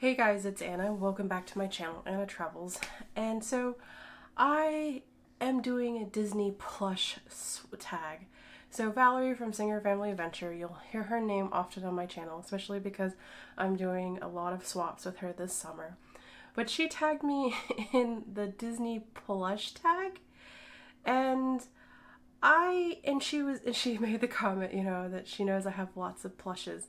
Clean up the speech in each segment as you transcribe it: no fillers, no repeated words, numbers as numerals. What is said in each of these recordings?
Hey guys, it's Anna. Welcome back to my channel, Anna Travels. And so I am doing a Disney plush tag. So Valerie from Singer Family Adventure, you'll hear her name often on my channel, especially because I'm doing a lot of swaps with her this summer. But she tagged me in the Disney plush tag, and she made the comment, that she knows I have lots of plushes.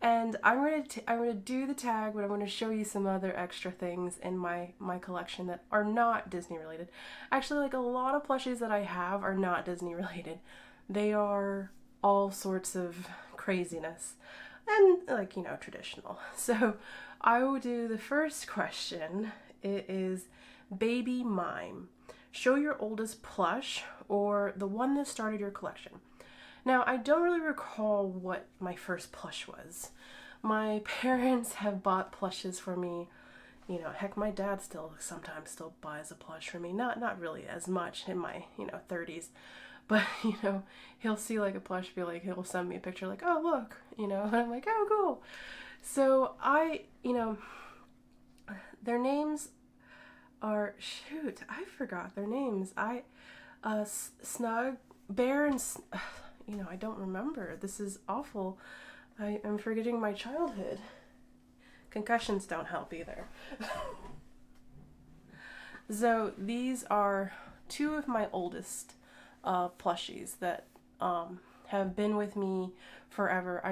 And I'm gonna do the tag, but I'm gonna show you some other extra things in my collection that are not Disney related. Actually, like a lot of plushies that I have are not Disney related. They are all sorts of craziness and traditional. So I will do the first question. It is baby mime. Show your oldest plush or the one that started your collection. Now, I don't really recall what my first plush was. My parents have bought plushes for me. Heck, my dad sometimes still buys a plush for me. Not really as much in my, 30s. But, he'll see like a plush, he'll send me a picture like, oh, look, and I'm like, oh, cool. So their names are, shoot, I forgot their names. Snug Bear and, I don't remember. This is awful. I am forgetting my childhood. Concussions don't help either. So these are two of my oldest plushies that have been with me forever. I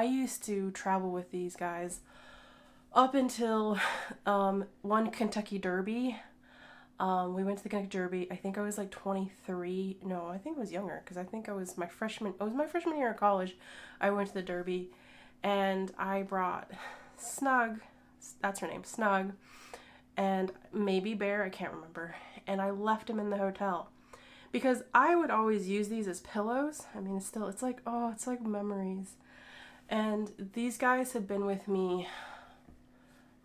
used to travel with these guys up until one Kentucky Derby. We went to the Kentucky Derby. I think I was like 23. No, I think I was younger because I think it was my freshman year of college. I went to the Derby and I brought Snug, that's her name, Snug, and maybe Bear, I can't remember. And I left him in the hotel because I would always use these as pillows. It's like memories. And these guys have been with me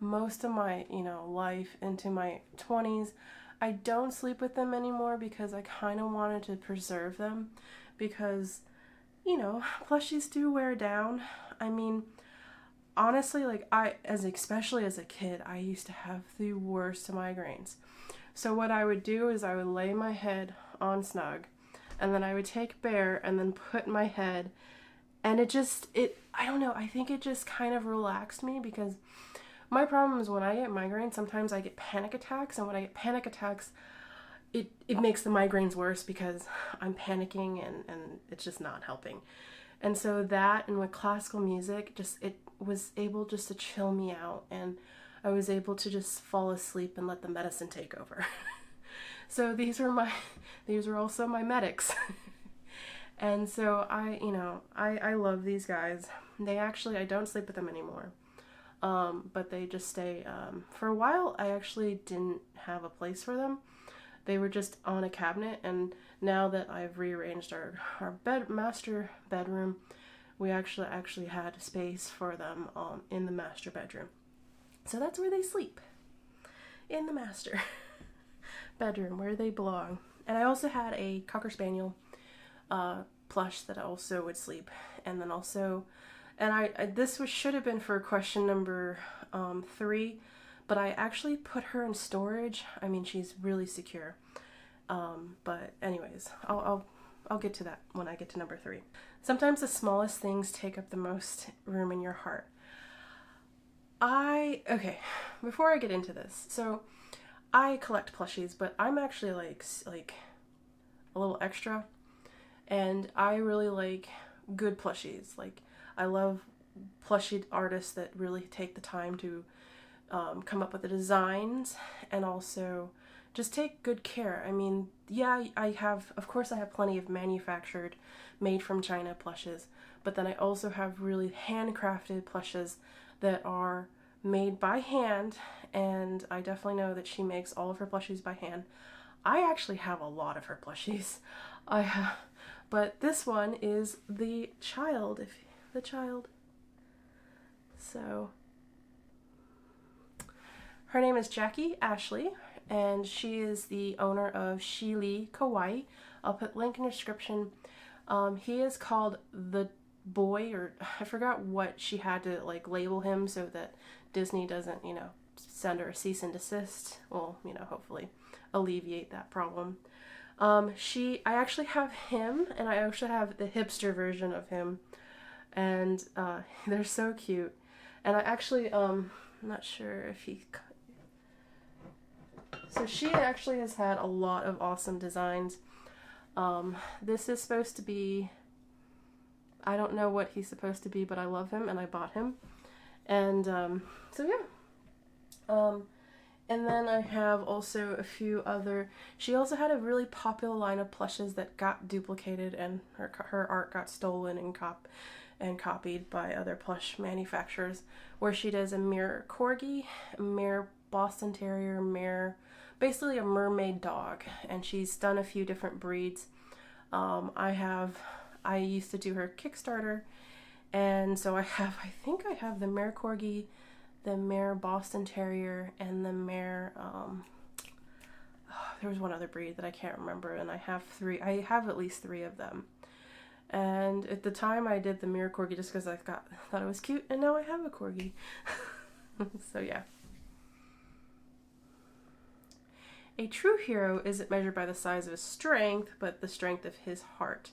most of my, life into my 20s. I don't sleep with them anymore because I kind of wanted to preserve them because, plushies do wear down. Honestly, especially as a kid, I used to have the worst worst migraines. So what I would do is I would lay my head on Snug, and then I would take Bear and then put my head, and I don't know, I think it just kind of relaxed me because my problem is when I get migraines, sometimes I get panic attacks, and when I get panic attacks, it makes the migraines worse because I'm panicking and it's just not helping. And so that, and with classical music, it was able just to chill me out, and I was able to just fall asleep and let the medicine take over. So these were also my medics. And so I love these guys. I don't sleep with them anymore. But they just stay, for a while I actually didn't have a place for them. They were just on a cabinet, and now that I've rearranged our master bedroom, we actually had space for them in the master bedroom. So that's where they sleep, in the master bedroom where they belong. And I also had a Cocker Spaniel plush that I also would sleep, and then also, and this should have been for question number 3, but I actually put her in storage. She's really secure. But anyways, I'll get to that when I get to number 3. Sometimes the smallest things take up the most room in your heart. Okay, before I get into this, so I collect plushies, but I'm actually like a little extra, and I really like good plushies. Like, I love plushie artists that really take the time to come up with the designs and also just take good care. Of course I have plenty of manufactured, made from China plushes, but then I also have really handcrafted plushes that are made by hand, and I definitely know that she makes all of her plushies by hand. I actually have a lot of her plushies. But this one is the child. So her name is Jackie Ashley, and she is the owner of Shili Kawaii. I'll put link in the description. He is called the boy, or I forgot what she had to like label him so that Disney doesn't, you know, send her a cease and desist. Well, you know, hopefully alleviate that problem. I actually have him, and I actually have the hipster version of him, and they're so cute. And I actually, I'm not sure if he. So she actually has had a lot of awesome designs. This is supposed to be, I don't know what he's supposed to be, but I love him and I bought him. And so yeah. And then I have also a few other, she also had a really popular line of plushes that got duplicated, and her art got stolen and copied by other plush manufacturers, where she does a mirror corgi, a mirror Boston Terrier, basically a mermaid dog, and she's done a few different breeds. I used to do her Kickstarter, and so I think I have the mare corgi, the mare Boston Terrier, and the mare, there was one other breed that I can't remember, and I have at least 3 of them. And at the time I did the mare corgi just because I thought it was cute, and now I have a corgi. So yeah. A true hero isn't measured by the size of his strength, but the strength of his heart.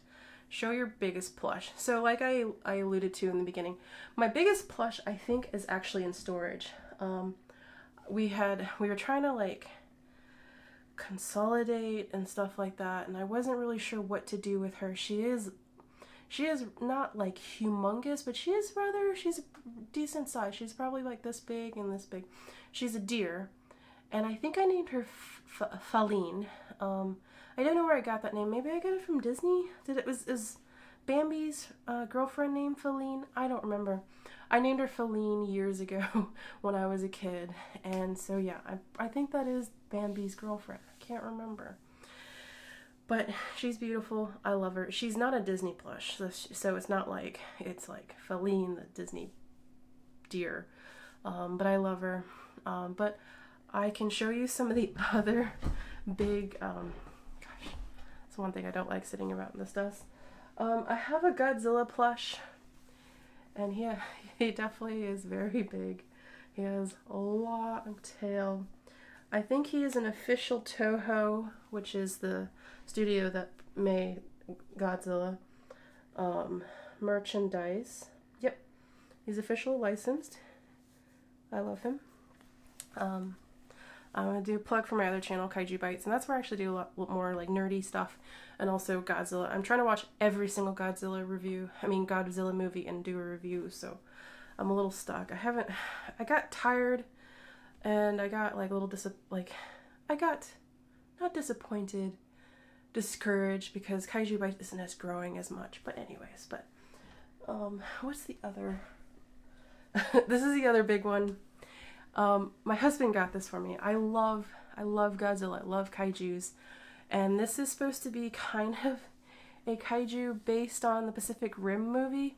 Show your biggest plush. So like I alluded to in the beginning, my biggest plush I think is actually in storage. We were trying to like consolidate and stuff like that, and I wasn't really sure what to do with her. She is not like humongous, but she's a decent size. She's probably like this big and this big. She's a deer, and I think I named her Faline. I don't know where I got that name. Maybe I got it from Disney? Is Bambi's girlfriend named Faline? I don't remember. I named her Faline years ago when I was a kid. And so yeah, I think that is Bambi's girlfriend. I can't remember. But she's beautiful. I love her. She's not a Disney plush, so it's not like, it's like Faline, the Disney deer. But I love her. But I can show you some of the other big, it's one thing I don't like sitting around in this dust. I have a Godzilla plush, and he definitely is very big. He has a long tail. I think he is an official Toho, which is the studio that made Godzilla, merchandise. Yep, he's officially licensed. I love him. I'm going to do a plug for my other channel, Kaiju Bites, and that's where I actually do a lot more like nerdy stuff, and also Godzilla. I'm trying to watch every single Godzilla movie and do a review, so I'm a little stuck. I got tired, and I got like a little not disappointed, discouraged, because Kaiju Bites isn't as growing as much. But anyways, what's the other? This is the other big one. My husband got this for me. I love Godzilla. I love kaijus. And this is supposed to be kind of a kaiju based on the Pacific Rim movie.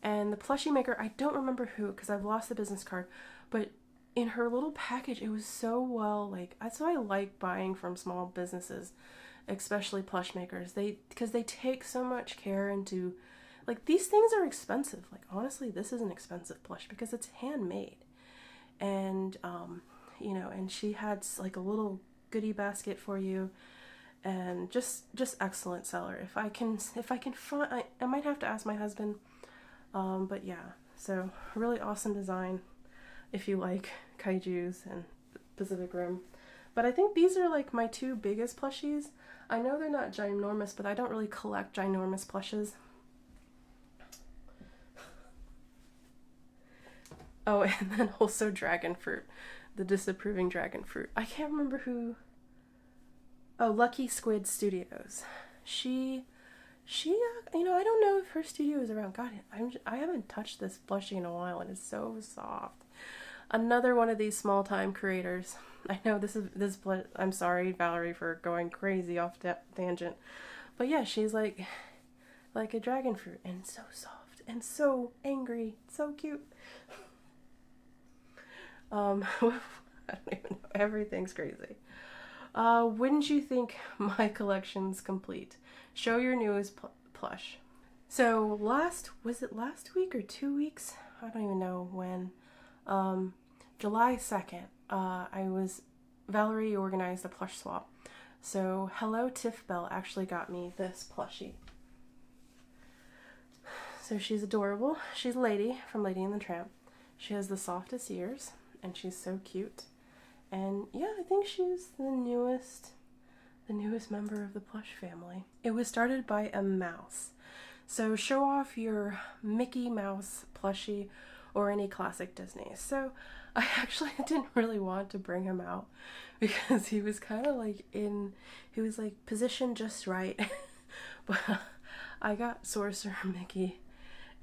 And the plushie maker, I don't remember who, because I've lost the business card, but in her little package, it was so well, like, that's why I like buying from small businesses, especially plush makers. Because they take so much care into, like, these things are expensive. Like, honestly, this is an expensive plush because it's handmade. And you know, and she had like a little goodie basket for you, and just excellent seller. If I can find, I might have to ask my husband, but yeah, so really awesome design if you like kaijus and Pacific Rim. But I think these are like my 2 biggest plushies. I know they're not ginormous, but I don't really collect ginormous plushes. Oh, and then also dragon fruit, the disapproving dragon fruit. I can't remember who. Oh, Lucky Squid Studios. She, you know, I don't know if her studio is around. God, I haven't touched this plushie in a while, and it's so soft. Another one of these small time creators. I know this. I'm sorry, Valerie, for going crazy off tangent, but yeah, she's like a dragon fruit, and so soft and so angry, so cute. I don't even know. Everything's crazy. Wouldn't you think my collection's complete? Show your newest plush. So was it last week or 2 weeks? I don't even know when. July 2nd, Valerie organized a plush swap. So Hello Tiff Bell actually got me this plushie. So she's adorable. She's Lady from Lady and the Tramp. She has the softest ears, and she's so cute. And yeah, I think she's the newest member of the plush family. It was started by a mouse. So show off your Mickey Mouse plushie or any classic Disney. So I actually didn't really want to bring him out because he was kind of like he was like positioned just right. But I got Sorcerer Mickey.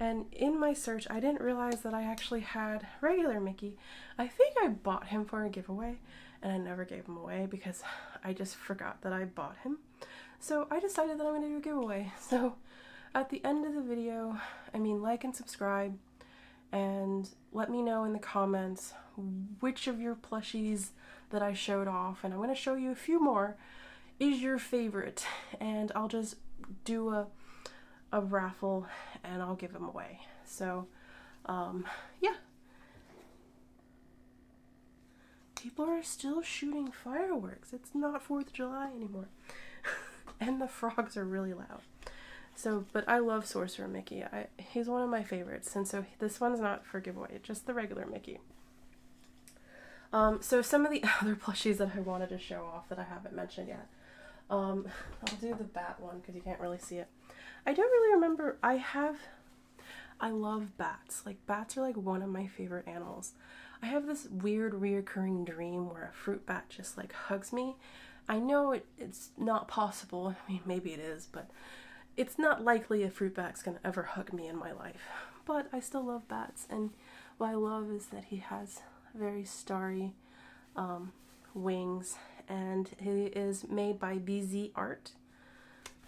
And in my search, I didn't realize that I actually had regular Mickey. I think I bought him for a giveaway, and I never gave him away because I just forgot that I bought him. So I decided that I'm going to do a giveaway. So at the end of the video, like and subscribe, and let me know in the comments which of your plushies that I showed off, and I'm going to show you a few more, is your favorite, and I'll just do a raffle and I'll give them away. So yeah, people are still shooting fireworks. It's not 4th of July anymore. And the frogs are really loud. So, but I love Sorcerer Mickey. He's one of my favorites, and so this one's not for giveaway, just the regular Mickey. So some of the other plushies that I wanted to show off that I haven't mentioned yet. I'll do the bat one because you can't really see it. I don't really remember. I love bats. Like, bats are like one of my favorite animals. I have this weird reoccurring dream where a fruit bat just like hugs me. I know it's not possible. Maybe it is, but it's not likely a fruit bat's gonna ever hug me in my life. But I still love bats, and what I love is that he has very starry wings, and he is made by BZ Art.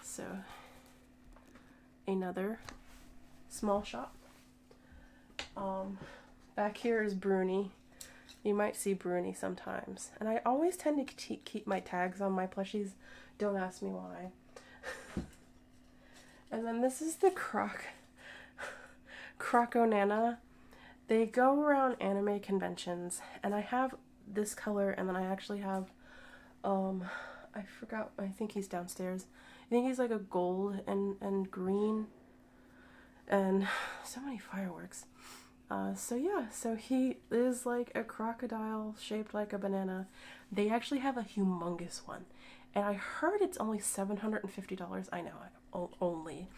So another small shop. Back here is Bruni. You might see Bruni sometimes, and I always tend to keep my tags on my plushies. Don't ask me why. And then this is the Croconana. They go around anime conventions, and I have this color, and then I actually have I forgot, I think he's downstairs. I think he's like a gold and green, and so many fireworks. So yeah, so he is like a crocodile shaped like a banana. They actually have a humongous one, and I heard it's only $750. I know, only.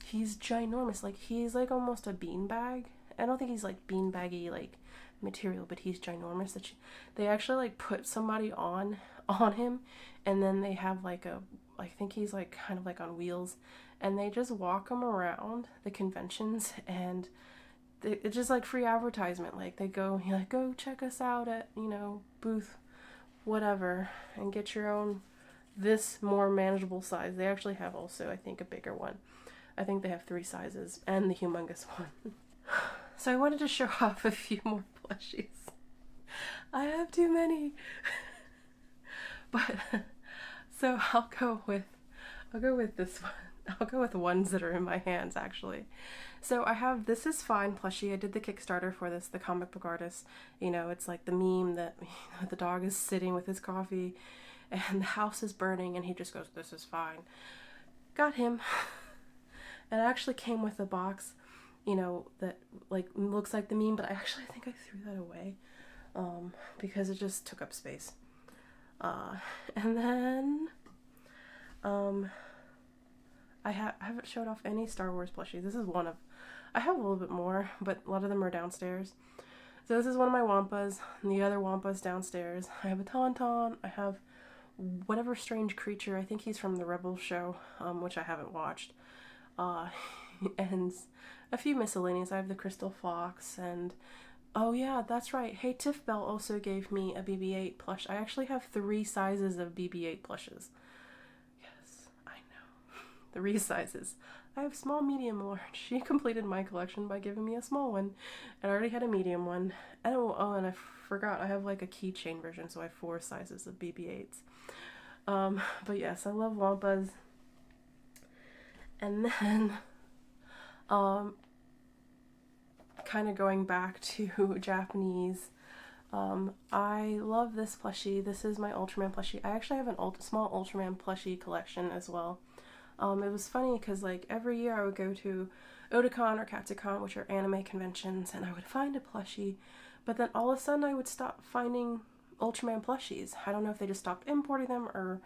He's ginormous. Like, he's like almost a beanbag. I don't think he's like beanbaggy like material, but he's ginormous. That they actually like put somebody on him, and then they have like I think he's like kind of like on wheels, and they just walk him around the conventions, and it's just like free advertisement. Like, they go, go check us out at, booth whatever, and get your own this more manageable size. They actually have also, I think, a bigger one. I think they have 3 sizes and the humongous one. So I wanted to show off a few more plushies. I have too many. But so I'll go with this one. I'll go with ones that are in my hands, actually. So I have This Is Fine plushie. I did the Kickstarter for this, the comic book artist. It's like the meme that the dog is sitting with his coffee and the house is burning, and he just goes, "This is fine." Got him. And it actually came with a box, that like looks like the meme, but I think I threw that away because it just took up space. And then I haven't showed off any Star Wars plushies. This is one of, I have a little bit more, but a lot of them are downstairs. So this is one of my Wampas, and the other Wampas downstairs. I have a Tauntaun. I have whatever strange creature. I think he's from the Rebels show, which I haven't watched. And a few miscellaneous. I have the Crystal Fox, and oh yeah, that's right. Hey, Tiff Bell also gave me a BB-8 plush. I actually have 3 sizes of BB-8 plushes. Yes, I know. 3 sizes. I have small, medium, large. She completed my collection by giving me a small one, and I already had a medium one. And and I forgot, I have like a keychain version, so I have 4 sizes of BB-8s. But yes, I love Wampas. And then Kind of going back to Japanese, I love this plushie. This is my Ultraman plushie. I actually have a small Ultraman plushie collection as well. It was funny because like every year I would go to Otakon or Katsucon, which are anime conventions, and I would find a plushie, but then all of a sudden I would stop finding Ultraman plushies. I don't know if they just stopped importing them or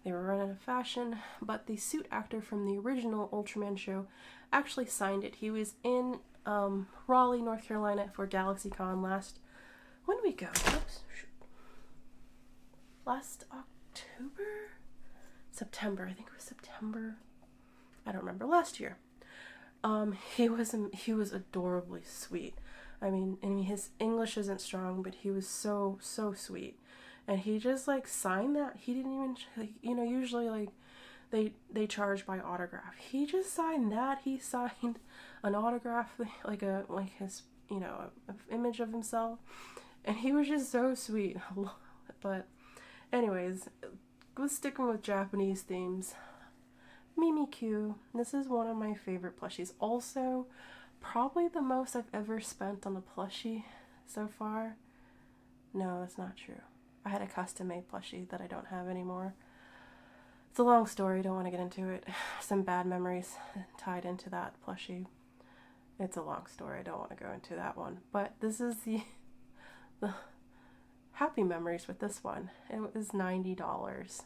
they were running out of fashion, but the suit actor from the original Ultraman show actually signed it. He was in Raleigh, North Carolina for GalaxyCon when did we go? Oops, shoot. Last October? September, I think it was September. I don't remember. Last year. He was adorably sweet. I mean, his English isn't strong, but he was so sweet. And he just like signed that. He didn't even like, usually like they charge by autograph. He just signed that. He signed an autograph like his, image of himself. And he was just so sweet. But anyways, let's stick with Japanese themes. Mimikyu. This is one of my favorite plushies. Also, probably the most I've ever spent on a plushie so far. No, that's not true. I had a custom-made plushie that I don't have anymore. It's a long story. Don't want to get into it. Some bad memories tied into that plushie. It's a long story. I don't want to go into that one. But this is the happy memories with this one. It was $90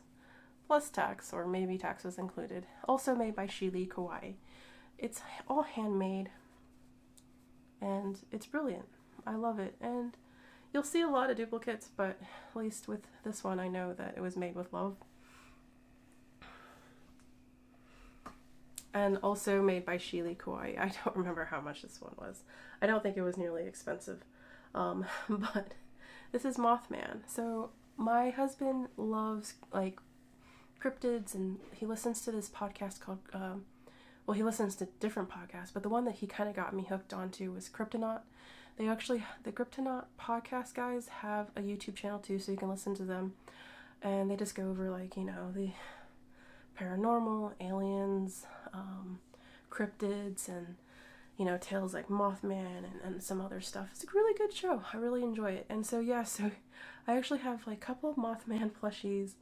plus tax, or maybe tax was included. Also made by Shili Kawaii. It's all handmade and it's brilliant. I love it. And you'll see a lot of duplicates, but at least with this one I know that it was made with love. And also made by Shili Kawaii. I don't remember how much this one was. I don't think it was nearly expensive. But this is Mothman. So my husband loves like cryptids, and he listens to this podcast called, he listens to different podcasts, but the one that he kind of got me hooked onto was Cryptonaut. The Cryptonaut podcast guys have a YouTube channel too, so you can listen to them. And they just go over like, the paranormal, aliens, cryptids, and tales like Mothman and some other stuff. It's a really good show. I really enjoy it. And so yeah, so I actually have like a couple of Mothman plushies.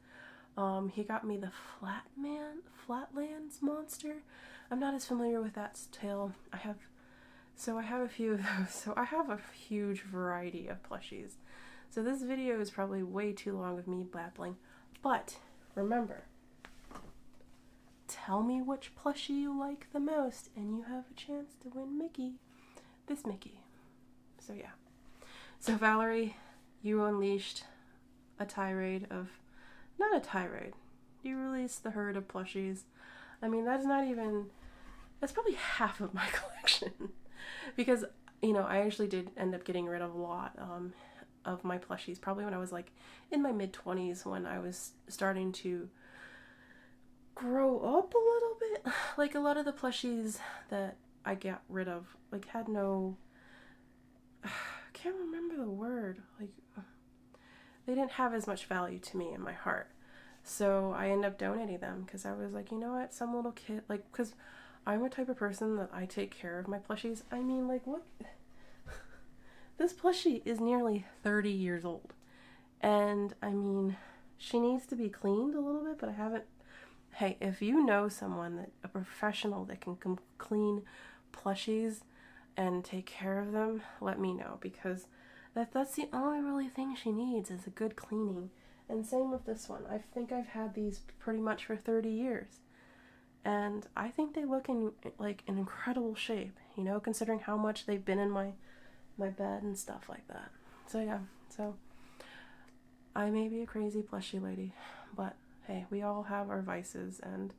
He got me the Flatlands monster. I'm not as familiar with that tale. I have a few of those. So I have a huge variety of plushies. So this video is probably way too long of me babbling. But remember, tell me which plushie you like the most, and you have a chance to win Mickey. This Mickey. So yeah. So Valerie, you unleashed a tirade of... Not a tirade. You released the herd of plushies. I mean, that's probably half of my collection. Because, I actually did end up getting rid of a lot of my plushies. Probably when I was like in my mid-20s, when I was starting to grow up a little bit. Like a lot of the plushies that I got rid of, like had no... I can't remember the word. Like... They didn't have as much value to me in my heart. So I ended up donating them because I was like, you know what, some little kid, like, because I'm a type of person that I take care of my plushies. I mean, like, look, this plushie is nearly 30 years old. And, I mean, she needs to be cleaned a little bit, but I haven't. Hey, if you know someone, a professional that can clean plushies and take care of them, let me know, because that's the only really thing she needs is a good cleaning. And same with this one. I think I've had these pretty much for 30 years. And I think they look in incredible shape, considering how much they've been in my bed and stuff like that. So yeah, so I may be a crazy plushie lady, but hey, we all have our vices, and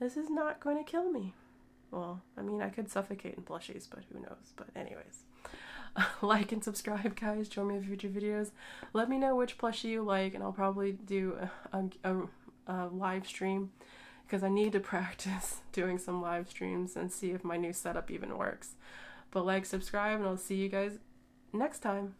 this is not going to kill me. Well, I mean, I could suffocate in plushies, but who knows. But anyways. Like and subscribe, guys. Join me in future videos. Let me know which plushie you like, and I'll probably do a live stream, because I need to practice doing some live streams and see if my new setup even works. But like, subscribe, and I'll see you guys next time.